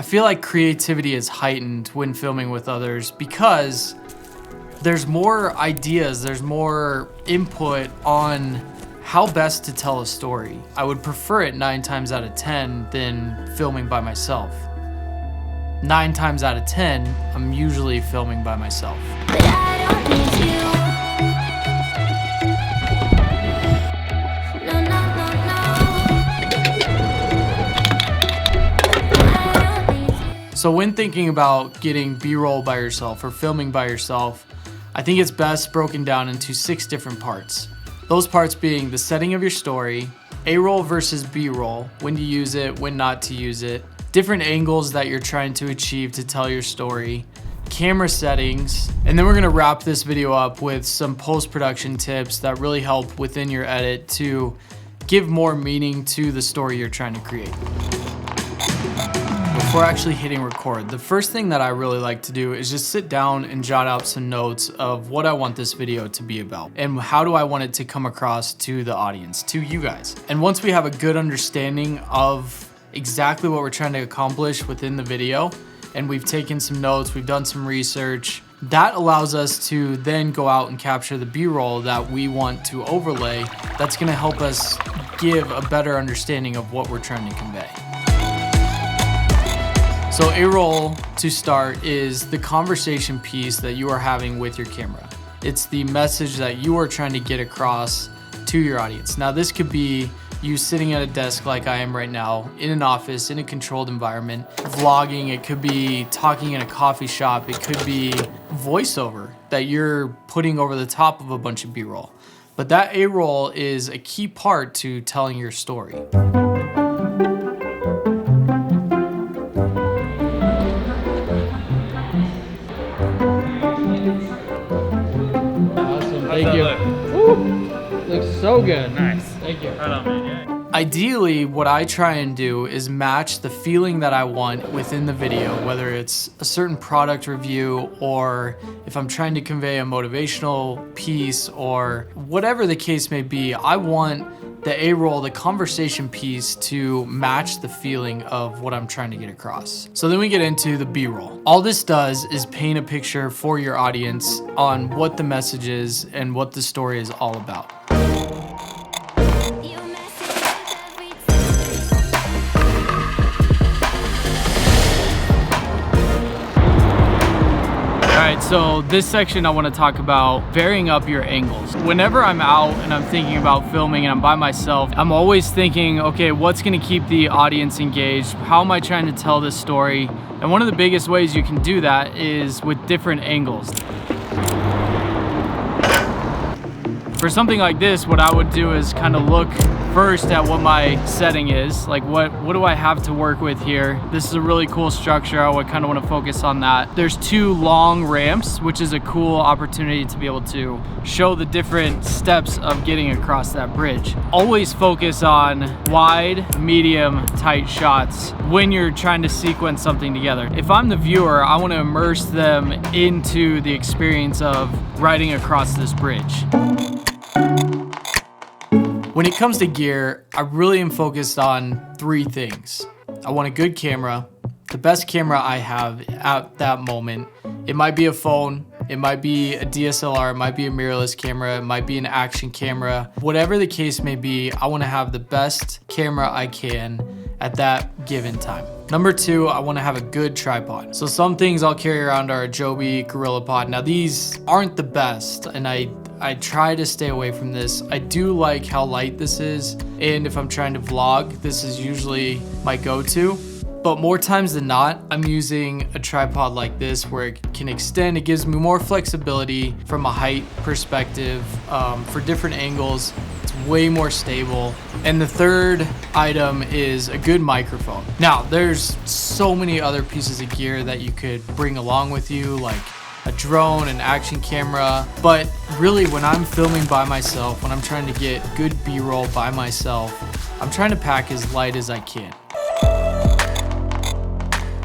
feel like creativity is heightened when filming with others because there's more ideas, there's more input on how best to tell a story. I would prefer it 9 times out of 10 than filming by myself. 9 times out of 10, I'm usually filming by myself. But I don't need you. No, no, no, no. I don't need you. So when thinking about getting B-roll by yourself or filming by yourself, I think it's best broken down into 6 different parts. Those parts being the setting of your story, A-roll versus B-roll, when to use it, when not to use it, different angles that you're trying to achieve to tell your story, camera settings, and then we're gonna wrap this video up with some post-production tips that really help within your edit to give more meaning to the story you're trying to create. Before actually hitting record, the first thing that I really like to do is just sit down and jot out some notes of what I want this video to be about and how do I want it to come across to the audience, to you guys. And once we have a good understanding of exactly what we're trying to accomplish within the video, and we've taken some notes, we've done some research, that allows us to then go out and capture the B-roll that we want to overlay. That's gonna help us give a better understanding of what we're trying to convey. So A-roll, to start, is the conversation piece that you are having with your camera. It's the message that you are trying to get across to your audience. Now this could be you sitting at a desk like I am right now, in an office, in a controlled environment, vlogging, it could be talking in a coffee shop, it could be voiceover that you're putting over the top of a bunch of B-roll. But that A-roll is a key part to telling your story. Thank you. Woo. Looks so good. Nice. Thank you. Right on, man. Yeah. Ideally, what I try and do is match the feeling that I want within the video, whether it's a certain product review or if I'm trying to convey a motivational piece or whatever the case may be. I want the A-roll, the conversation piece, to match the feeling of what I'm trying to get across. So then we get into the B-roll. All this does is paint a picture for your audience on what the message is and what the story is all about. You mess it up every Alright, so this section I want to talk about varying up your angles. Whenever I'm out and I'm thinking about filming and I'm by myself, I'm always thinking, okay, what's going to keep the audience engaged? How am I trying to tell this story? And one of the biggest ways you can do that is with different angles. For something like this, what I would do is kind of look first at what my setting is. Like what do I have to work with here? This is a really cool structure. I would kind of want to focus on that. There's 2 long ramps, which is a cool opportunity to be able to show the different steps of getting across that bridge. Always focus on wide, medium, tight shots when you're trying to sequence something together. If I'm the viewer, I want to immerse them into the experience of riding across this bridge. When it comes to gear, I really am focused on 3 things. I want a good camera, the best camera I have at that moment. It might be a phone, it might be a DSLR, it might be a mirrorless camera, it might be an action camera. Whatever the case may be, I want to have the best camera I can at that given time. Number 2, I want to have a good tripod. So some things I'll carry around are a Joby GorillaPod. Now these aren't the best, and I try to stay away from this. I do like how light this is, and if I'm trying to vlog, this is usually my go-to. But more times than not, I'm using a tripod like this where it can extend. It gives me more flexibility from a height perspective for different angles. It's way more stable. And the third item is a good microphone. Now, there's so many other pieces of gear that you could bring along with you, like a drone, an action camera. But really, when I'm filming by myself, when I'm trying to get good B-roll by myself, I'm trying to pack as light as I can.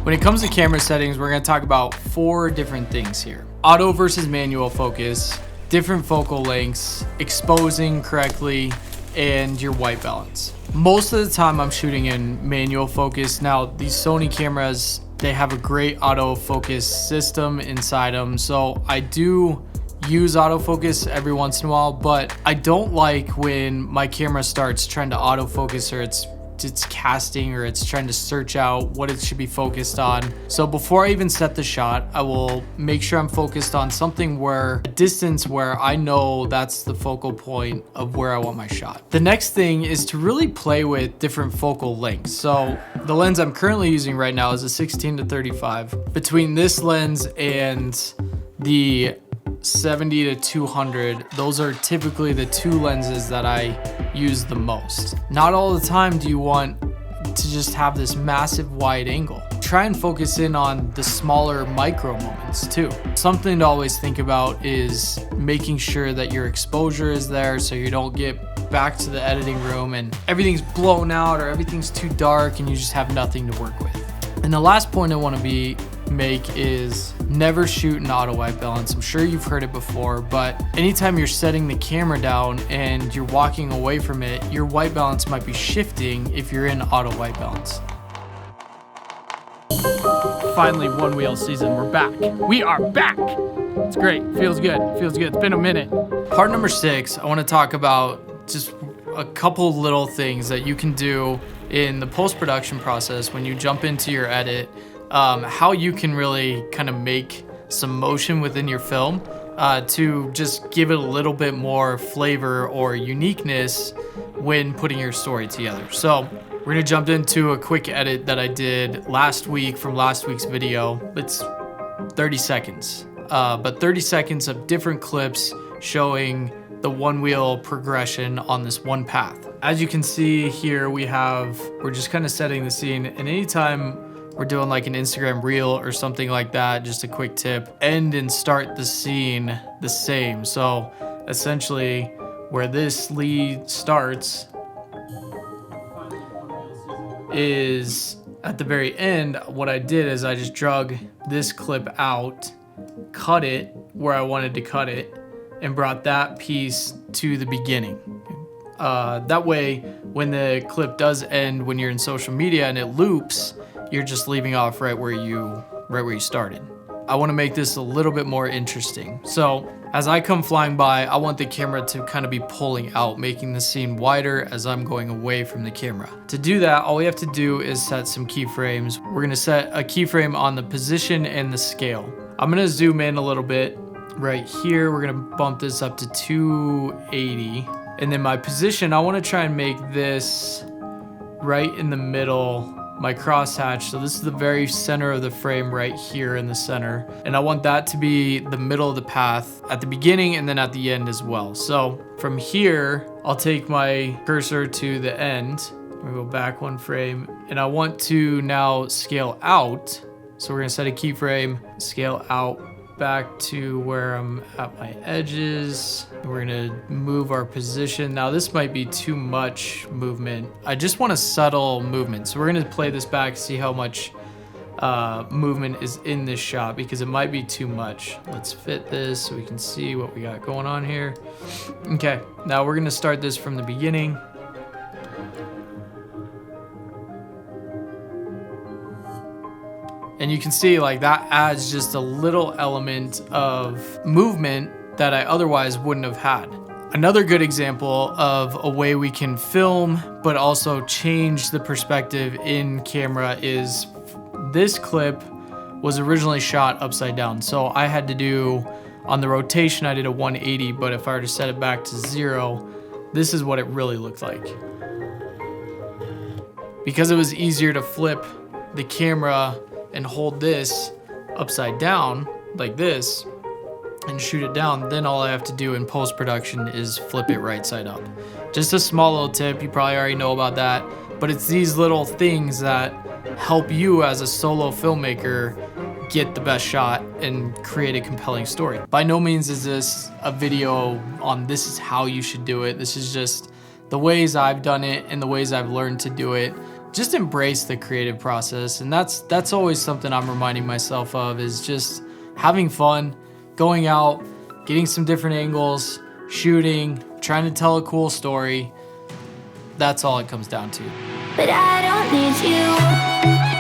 When it comes to camera settings, we're going to talk about 4 different things here. Auto versus manual focus, different focal lengths, exposing correctly, and your white balance. Most of the time I'm shooting in manual focus. Now, these Sony cameras, They have a great autofocus system inside them. So I do use autofocus every once in a while, but I don't like when my camera starts trying to autofocus, or it's casting, or it's trying to search out what it should be focused on. So before I even set the shot, I will make sure I'm focused on something where a distance where I know that's the focal point of where I want my shot. The next thing is to really play with different focal lengths. So the lens I'm currently using right now is a 16-35. Between this lens and the 70 to 200, those are typically the two lenses that I use the most. Not all the time do you want to just have this massive wide angle. Try and focus in on the smaller micro moments too. Something to always think about is making sure that your exposure is there, so you don't get back to the editing room and everything's blown out or everything's too dark and you just have nothing to work with. And the last point I want to make is never shoot in auto white balance. I'm sure you've heard it before, but anytime you're setting the camera down and you're walking away from it, your white balance might be shifting if you're in auto white balance. Finally, one wheel season. We're back. We are back. It's great. Feels good. Feels good. It's been a minute. Part number 6, I want to talk about just a couple little things that you can do in the post-production process when you jump into your edit. How you can really kind of make some motion within your film to just give it a little bit more flavor or uniqueness when putting your story together. So we're gonna jump into a quick edit that I did last week from last week's video. It's 30 seconds, but 30 seconds of different clips showing the one wheel progression on this one path. As you can see here, we're just kind of setting the scene, and anytime we're doing like an Instagram reel or something like that, just a quick tip, end and start the scene the same. So essentially where this lead starts is at the very end. What I did is I just drug this clip out, cut it where I wanted to cut it, and brought that piece to the beginning. That way, when the clip does end, when you're in social media and it loops, you're just leaving off right where you started. I want to make this a little bit more interesting. So as I come flying by, I want the camera to kind of be pulling out, making the scene wider as I'm going away from the camera. To do that, all we have to do is set some keyframes. We're going to set a keyframe on the position and the scale. I'm going to zoom in a little bit. Right here, we're going to bump this up to 280. And then my position, I want to try and make this right in the middle, my crosshatch. So this is the very center of the frame right here in the center. And I want that to be the middle of the path at the beginning and then at the end as well. So from here, I'll take my cursor to the end. We go back one frame, and I want to now scale out. So we're gonna set a keyframe, scale out back to where I'm at my edges. We're gonna move our position. Now this might be too much movement. I just want a subtle movement. So we're gonna play this back, see how much movement is in this shot, because it might be too much. Let's fit this so we can see what we got going on here. Okay, now we're gonna start this from the beginning. And you can see like that adds just a little element of movement that I otherwise wouldn't have had. Another good example of a way we can film but also change the perspective in camera is this clip was originally shot upside down. So I had to do, on the rotation, I did a 180, but if I were to set it back to 0, this is what it really looked like. Because it was easier to flip the camera and hold this upside down like this and shoot it down, then all I have to do in post-production is flip it right side up. Just a small little tip, you probably already know about that, but it's these little things that help you as a solo filmmaker get the best shot and create a compelling story. By no means is this a video on this is how you should do it. This is just the ways I've done it and the ways I've learned to do it. Just embrace the creative process, and that's always something I'm reminding myself of, is just having fun, going out, getting some different angles, shooting, trying to tell a cool story. That's all it comes down to. But I don't need you.